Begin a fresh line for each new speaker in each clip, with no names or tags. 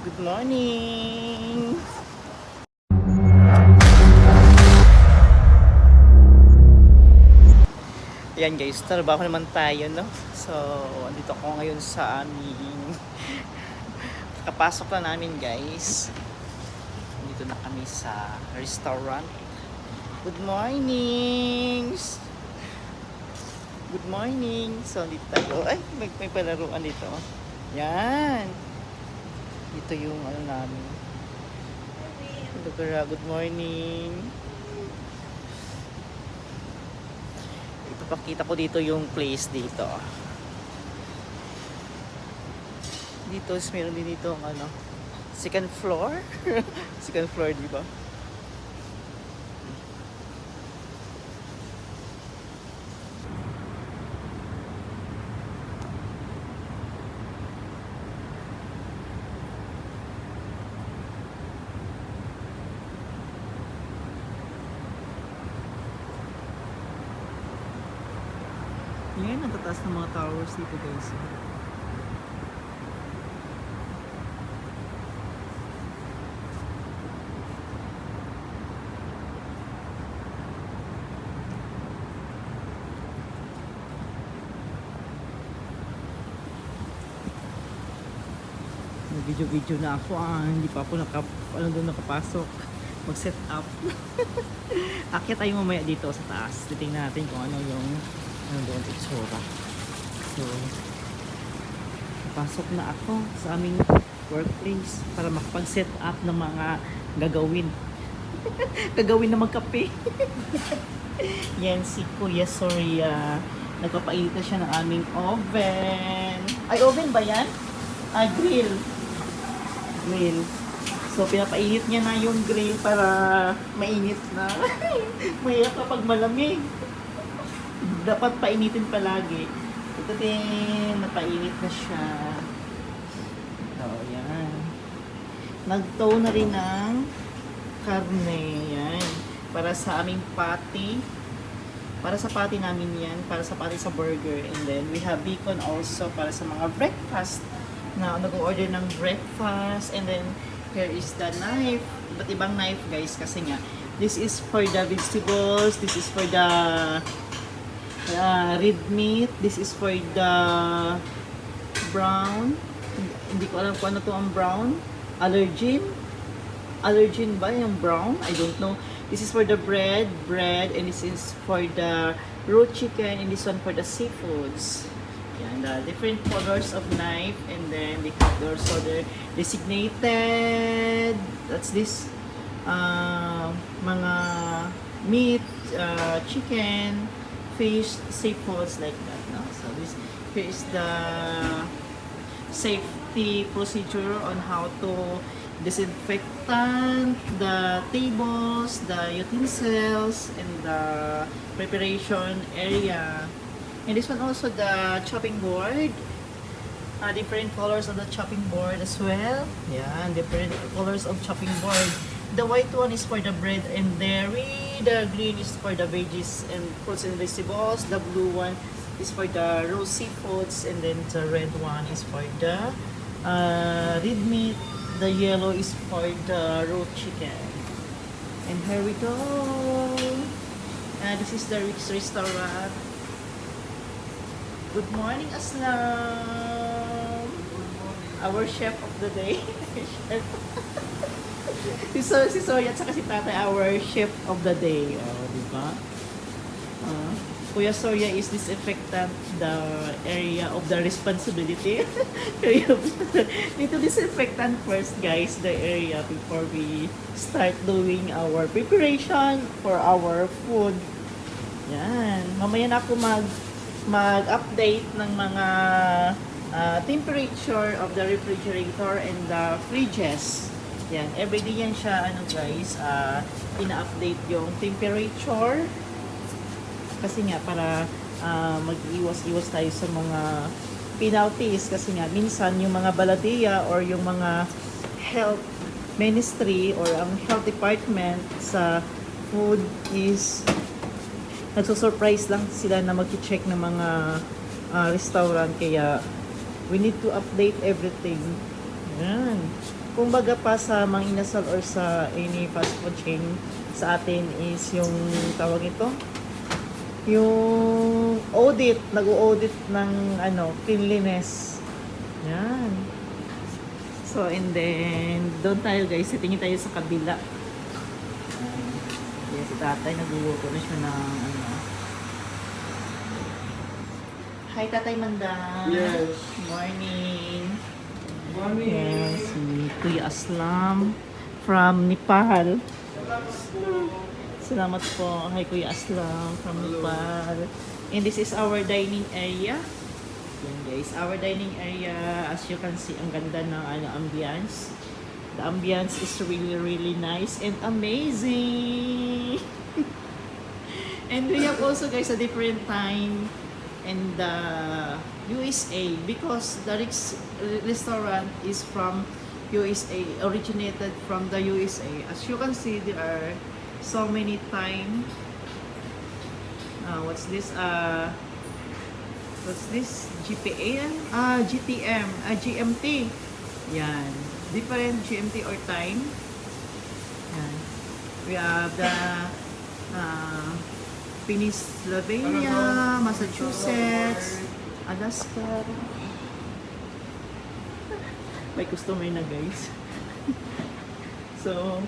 Good morning! Ayan guys, trabaho naman tayo, no? So, andito ako ngayon sa aming kapasok na namin guys. Dito na kami sa restaurant. Good morning! Good morning! So, dito tayo. Ay, may palaruan dito. Yan! Dito yung ano namin. Good morning! Ipapakita ko dito yung place dito. Dito meron din dito ang ano, second floor. Second floor, di ba? Yan, ang tataas ng mga towers dito guys. Video na ako, hindi pa ako doon nakapasok mag-set up. Akyat tayo mamaya dito sa taas. Titingnan natin kung ano yung doon itsura. So, pasok na ako sa aming workplace para makapag-set up ng mga gagawin. Gagawin na magkape. Yan si Kuya Soria. Nagpapainit na siya ng aming oven. Ay, oven ba yan? Ay, grill. So, pinapainit niya na yung grill para mainit na. Mahirap kapag malamig. Dapat painitin palagi. Ito din, napainit na siya. So, yan. Nag-tow na rin ng karne. Yan. Para sa aming patty. Para sa patty namin yan. Para sa patty sa burger. And then, we have bacon also para sa mga breakfast. Na nag-order ng breakfast. And then, here is the knife. Iba't ibang knife guys. Kasi nga, this is for the vegetables. This is for the red meat. This is for the brown. Hindi ko alam kung ano to ang brown. Allergen ba yung brown? I don't know. This is for the bread, and this is for the raw chicken, and this one for the seafoods. Yan, the different colors of knife, and then they have also the designated, that's this, mga meat, chicken, fish, seafoods like that. No? So this here is the safety procedure on how to disinfectant the tables, the utensils, and the preparation area. And this one also the chopping board. Different colors of the chopping board as well. Yeah, different colors of chopping board. The white one is for the bread and dairy. The green is for the veggies and fruits and vegetables. The blue one is for the raw seafoods. And then the red one is for the red meat. The yellow is for the raw chicken. And here we go. This is the Rick's Restaurant. Good morning, Aslam. Our chef of the day. si Soy at saka si Tatay, our chef of the day. Oh, di ba? Kuya Soya is disinfectant the area of the responsibility. Need to disinfectant first, guys, the area before we start doing our preparation for our food. Yan. Mamaya na ako mag-update ng mga temperature of the refrigerator and the fridges. Yan, everyday yan siya, guys, ina-update yung temperature. Kasi nga, para mag-iwas-iwas tayo sa mga penalties. Kasi nga, minsan yung mga baladeya or yung mga health ministry or ang health department sa food is nagsusurprise lang sila na mag-check ng mga restaurant. Kaya we need to update everything. Yan. Kung baga pa sa Mang Inasal or sa any fast food chain sa atin is yung tawag ito, yung audit, nag-audit ng cleanliness. Yan. So, and then, doon tayo guys, tingin tayo sa kabila. Yes, si tatay, nagluto na siya ng Hi, Tatay Manda.
Yes.
Morning.
Morning.
Yes, si Kuya Aslam from Nepal. Salamat po kay Kuya Aslam from Nepal. And this is our dining area. Yan guys, our dining area. As you can see, ang ganda ng ambience. The ambience is really, really nice and amazing. And we have also guys a different time in the USA because the restaurant is from USA, originated from the USA. As you can see, there are so many time. What's this? What's this? GPA? GTM. GMT. Yan. Different GMT or time. Yan. We have the Pennsylvania, Massachusetts, Alaska. May customer na guys. So,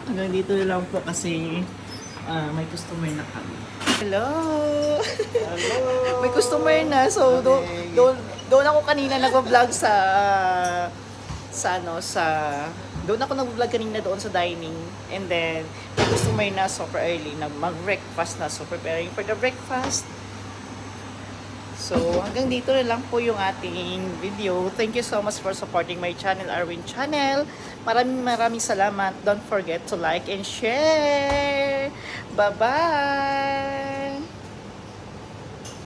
hanggang dito lang po kasi may customer na kami. Hello!
Hello.
May customer na. So, doon ako kanina nag-vlog doon ako nag-vlog kanina doon sa dining. And then, may customer na super early. Mag-breakfast na. So, preparing for the breakfast. So, hanggang dito na lang po yung ating video. Thank you so much for supporting my channel, Arwin Channel. Maraming salamat. Don't forget to like and share. Bye-bye!